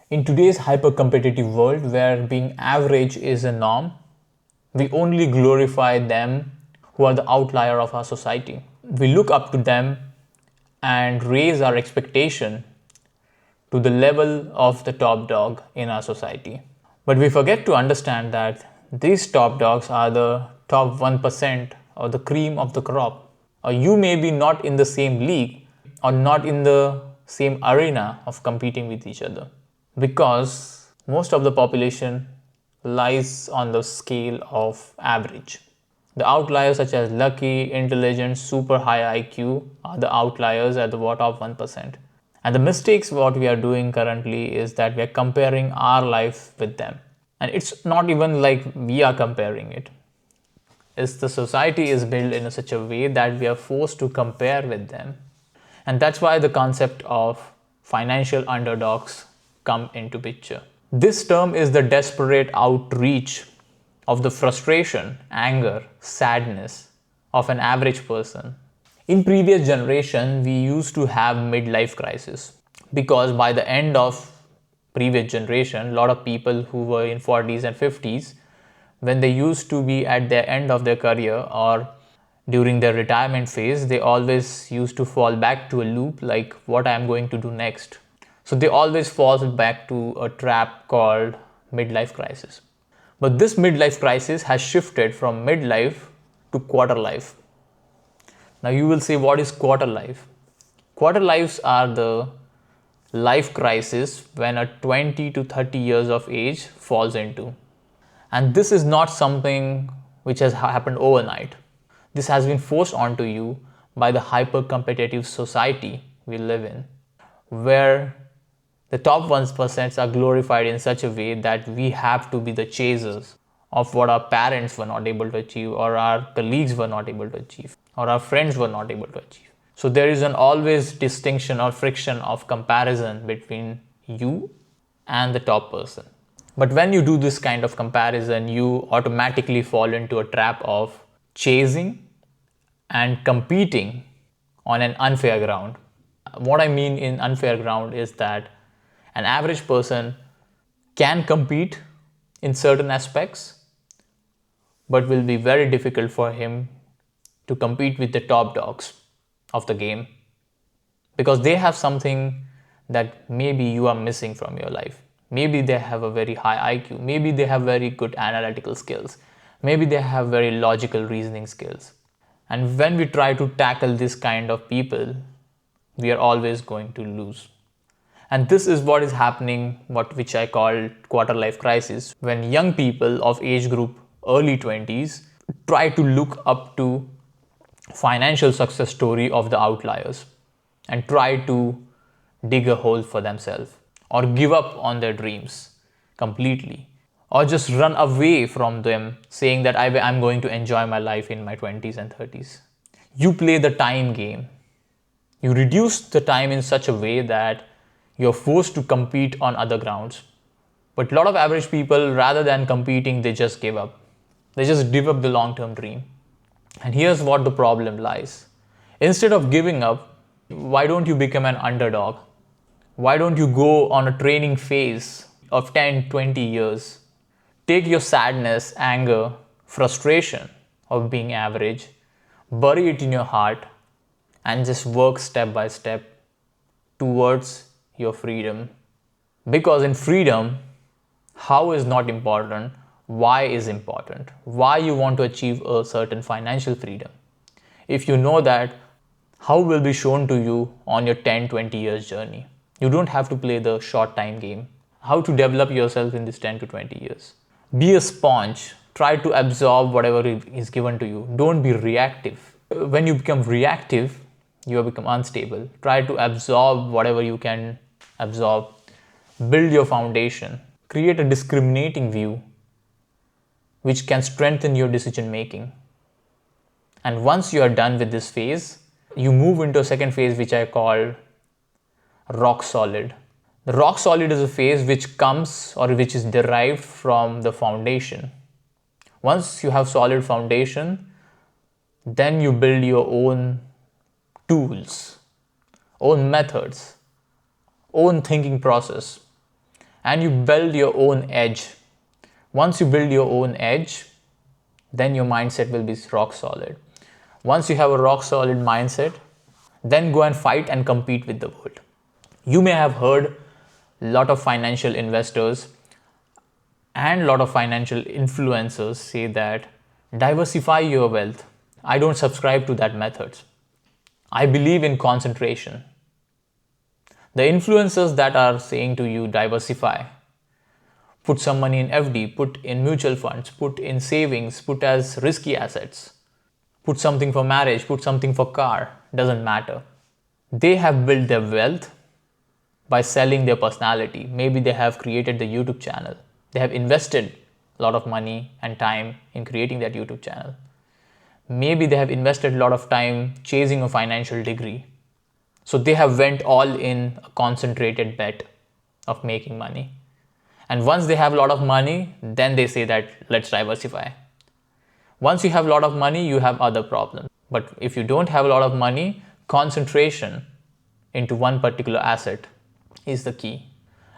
In today's hyper-competitive world where being average is a norm, we only glorify them who are the outlier of our society. We look up to them and raise our expectation to the level of the top dog in our society. But we forget to understand that these top dogs are the top 1% or the cream of the crop. Or you may be not in the same league or not in the same arena of competing with each other, because most of the population lies on the scale of average. The outliers such as lucky, intelligent, super high IQ are the outliers at the top 1%. And the mistakes what we are doing currently is that we are comparing our life with them. And it's not even like we are comparing it. It's the society is built in such a way that we are forced to compare with them. And that's why the concept of financial underdogs come into picture. This term is the desperate outreach of the frustration, anger, sadness of an average person. In previous generation, we used to have midlife crisis, because by the end of previous generation, a lot of people who were in 40s and 50s, when they used to be at the end of their career or during their retirement phase, they always used to fall back to a loop like what I am going to do next. So they always fall back to a trap called midlife crisis. But this midlife crisis has shifted from midlife to quarter life. Now you will say, what is quarter life? Quarter lives are the life crisis when a 20 to 30 years of age falls into. And this is not something which has happened overnight. This has been forced onto you by the hyper-competitive society we live in, where the top 1% are glorified in such a way that we have to be the chasers of what our parents were not able to achieve, or our colleagues were not able to achieve, or our friends were not able to achieve. So there is an always distinction or friction of comparison between you and the top person. But when you do this kind of comparison, you automatically fall into a trap of chasing and competing on an unfair ground. What I mean in unfair ground is that an average person can compete in certain aspects, but will be very difficult for him to compete with the top dogs of the game, because they have something that maybe you are missing from your life. Maybe they have a very high IQ, maybe they have very good analytical skills, maybe they have very logical reasoning skills. And when we try to tackle this kind of people, we are always going to lose. And this is what is happening, which I call quarter life crisis, when young people of age group early 20s try to look up to financial success story of the outliers and try to dig a hole for themselves, or give up on their dreams completely, or just run away from them saying that I'm going to enjoy my life in my 20s and 30s. You play the time game. You reduce the time in such a way that you're forced to compete on other grounds. But a lot of average people, rather than competing, they just give up. They just give up the long-term dream. And here's what the problem lies. Instead of giving up, why don't you become an underdog? Why don't you go on a training phase of 10, 20 years? Take your sadness, anger, frustration of being average, bury it in your heart, and just work step by step towards your freedom. Because in freedom, how is not important, why is important. Why you want to achieve a certain financial freedom. If you know that, how will be shown to you on your 10, 20 years journey. You don't have to play the short time game. How to develop yourself in this 10 to 20 years. Be a sponge. Try to absorb whatever is given to you. Don't be reactive. When you become reactive, you become unstable. Try to absorb whatever you can absorb. Build your foundation. Create a discriminating view which can strengthen your decision making. And once you are done with this phase, you move into a second phase which I call rock solid. The rock solid is a phase which comes, or which is derived from the foundation. Once you have solid foundation, then you build your own tools, own methods, own thinking process. and you build your own edge. Once you build your own edge, then your mindset will be rock solid. Once you have a rock solid mindset, then go and fight and compete with the world. You may have heard a lot of financial investors and a lot of financial influencers say that diversify your wealth. I don't subscribe to that method. I believe in concentration. The influencers that are saying to you diversify, put some money in FD, put in mutual funds, put in savings, put as risky assets, put something for marriage, put something for car, doesn't matter. They have built their wealth by selling their personality. Maybe they have created the YouTube channel. They have invested a lot of money and time in creating that YouTube channel. Maybe they have invested a lot of time chasing a financial degree. So they have went all in a concentrated bet of making money. And once they have a lot of money, then they say that let's diversify. Once you have a lot of money, you have other problems. But if you don't have a lot of money, concentration into one particular asset is the key.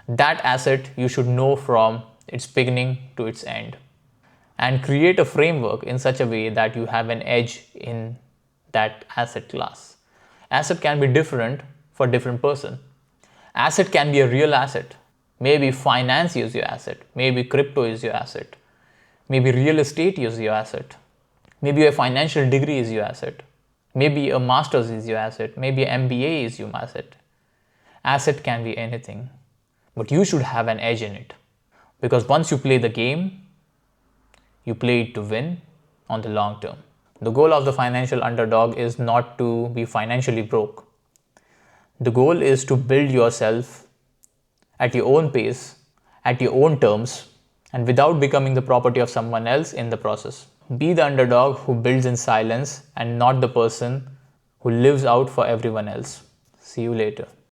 That asset you should know from its beginning to its end, and create a framework in such a way that you have an edge in that asset class. Asset can be different for different person. Asset can be a real asset. Maybe finance is your asset. Maybe crypto is your asset. Maybe real estate is your asset. Maybe a financial degree is your asset. Maybe a master's is your asset. Maybe an MBA is your asset. Asset can be anything, but you should have an edge in it. Because once you play the game, you play it to win on the long term. The goal of the financial underdog is not to be financially broke. The goal is to build yourself at your own pace, at your own terms, and without becoming the property of someone else in the process. Be the underdog who builds in silence and not the person who lives out for everyone else. See you later.